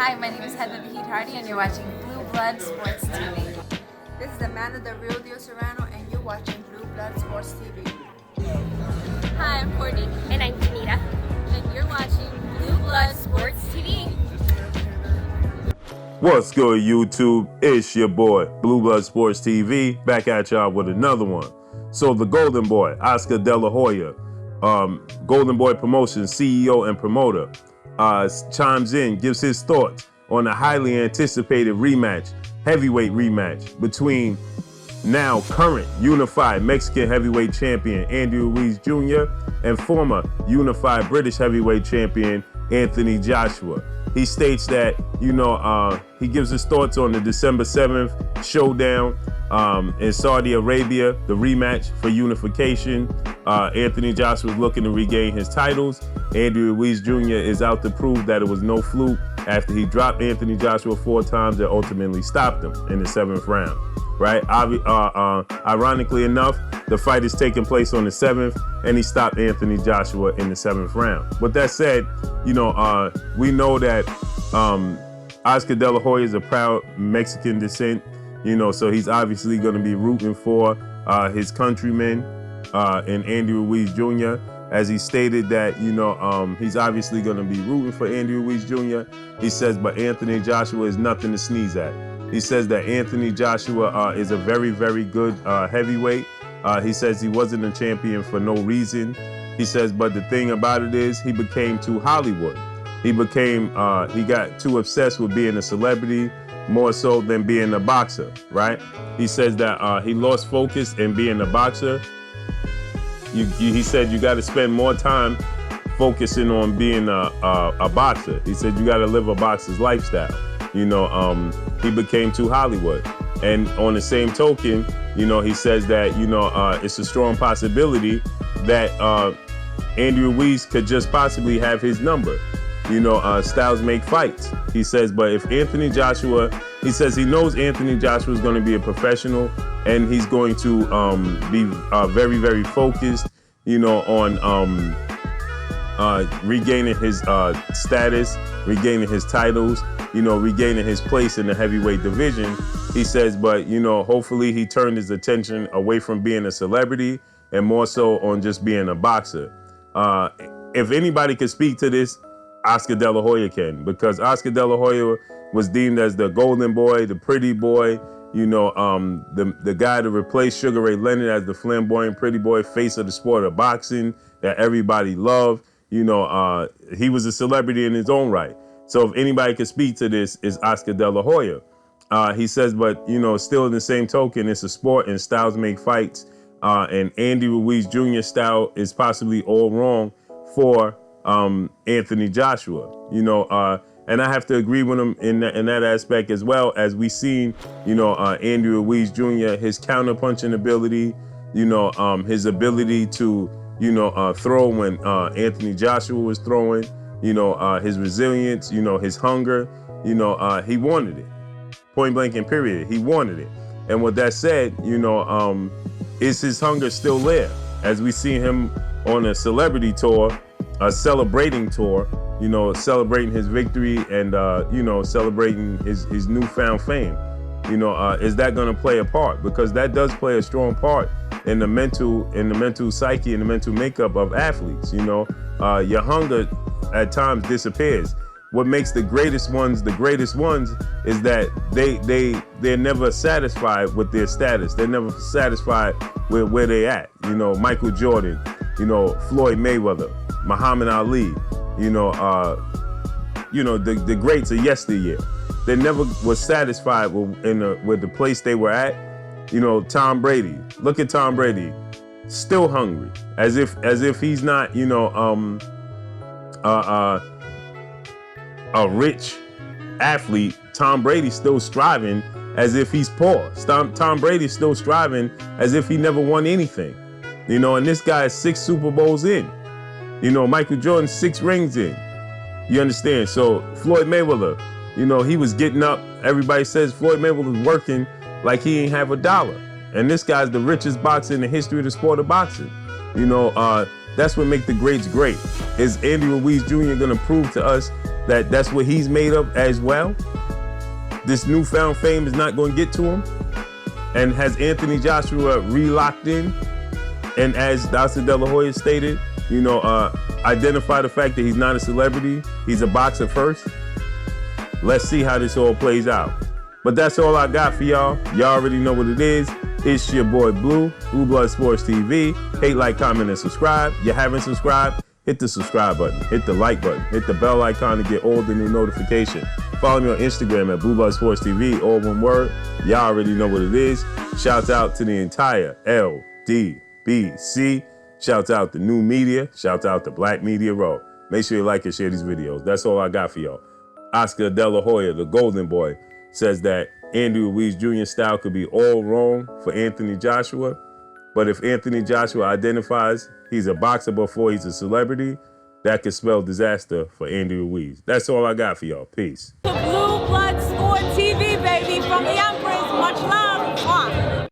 Hi, my name is Heather the Heat Hardy, and you're watching Blue Blood Sports TV. This is Amanda the Real Deal Serrano, and you're watching Blue Blood Sports TV. Hi, I'm Courtney. And I'm Janita. And you're watching Blue Blood Sports TV. What's good, YouTube? It's your boy, Blue Blood Sports TV, back at y'all with another one. So the Golden Boy, Oscar De La Hoya, Golden Boy Promotions CEO and promoter, chimes in, gives his thoughts on the highly anticipated rematch, heavyweight rematch between now current unified Mexican heavyweight champion Andy Ruiz Jr. and former unified British heavyweight champion Anthony Joshua. He states that, he gives his thoughts on the December 7th showdown in Saudi Arabia, the rematch for unification. Anthony Joshua is looking to regain his titles. Andy Ruiz Jr. is out to prove that it was no fluke after he dropped Anthony Joshua 4 times and ultimately stopped him in the 7th round. Right? Ironically enough, the fight is taking place on the 7th, and he stopped Anthony Joshua in the 7th round. With that said, we know that Oscar De La Hoya is a proud Mexican descent, so he's obviously going to be rooting for his countrymen and Andy Ruiz Jr. As he stated that, he's obviously going to be rooting for Andy Ruiz Jr. He says, but Anthony Joshua is nothing to sneeze at. He says that Anthony Joshua is a very, very good heavyweight. He says he wasn't a champion for no reason. He says, but the thing about it is he became too Hollywood. He got too obsessed with being a celebrity, more so than being a boxer, right? He says that he lost focus in being a boxer. He said you got to spend more time focusing on being a boxer. He said you got to live a boxer's lifestyle. He became too Hollywood. And on the same token, he says that, it's a strong possibility that Andy Ruiz could just possibly have his number. Styles make fights. He says, but if Anthony Joshua, he says he knows Anthony Joshua is going to be a professional, and he's going to be very, very focused, on regaining his status, regaining his titles, regaining his place in the heavyweight division. He says, but, hopefully he turned his attention away from being a celebrity and more so on just being a boxer. If anybody could speak to this, Oscar De La Hoya can, because Oscar De La Hoya was deemed as the golden boy, the pretty boy, the guy to replace Sugar Ray Leonard as the flamboyant pretty boy, face of the sport of boxing that everybody loved. He was a celebrity in his own right. So if anybody could speak to this, is Oscar De La Hoya. He says, but, still in the same token, it's a sport and styles make fights. And Andy Ruiz Jr. style is possibly all wrong for Anthony Joshua, and I have to agree with him in that aspect, as well as we seen, Andy Ruiz Jr., his counterpunching ability, his ability to, throw when Anthony Joshua was throwing, his resilience, his hunger, he wanted it. Point blank and period. He wanted it. And with that said, is his hunger still there? As we see him on a celebrity tour, a celebrating tour, celebrating his victory and, celebrating his newfound fame. Is that going to play a part? Because that does play a strong part in the mental psyche and the mental makeup of athletes. Your hunger at times disappears. What makes the greatest ones is that they're never satisfied with their status. They're never satisfied with where they at. Michael Jordan, Floyd Mayweather, Muhammad Ali, the greats of yesteryear. They never was satisfied with the place they were at. Tom Brady. Look at Tom Brady, still hungry, as if he's not, a rich athlete. Tom Brady's still striving as if he's poor. Tom Brady's still striving as if he never won anything. And this guy is 6 Super Bowls in. Michael Jordan 6 rings in. You understand? So Floyd Mayweather, he was getting up. Everybody says Floyd Mayweather was working like he ain't have $1. And this guy's the richest boxer in the history of the sport of boxing. That's what makes the greats great. Is Andy Ruiz Jr. going to prove to us that's what he's made of as well. This newfound fame is not going to get to him. And has Anthony Joshua re-locked in? And as Dr. De La Hoya stated, identify the fact that he's not a celebrity. He's a boxer first. Let's see how this all plays out. But that's all I got for y'all. Y'all already know what it is. It's your boy Blue Blood Sports TV. Hate, like, comment, and subscribe. You haven't subscribed? Hit the subscribe button. Hit the like button. Hit the bell icon to get all the new notifications. Follow me on Instagram at Blue Blood Sports TV, all one word. Y'all already know what it is. Shouts out to the entire LDBC. Shouts out to New Media. Shouts out to Black Media Row. Make sure you like and share these videos. That's all I got for y'all. Oscar De La Hoya, the golden boy, says that Andy Ruiz Jr. style could be all wrong for Anthony Joshua. But if Anthony Joshua identifies he's a boxer before he's a celebrity, that could spell disaster for Andy Ruiz. That's all I got for y'all. Peace. Blue Blood Sport TV, baby, from the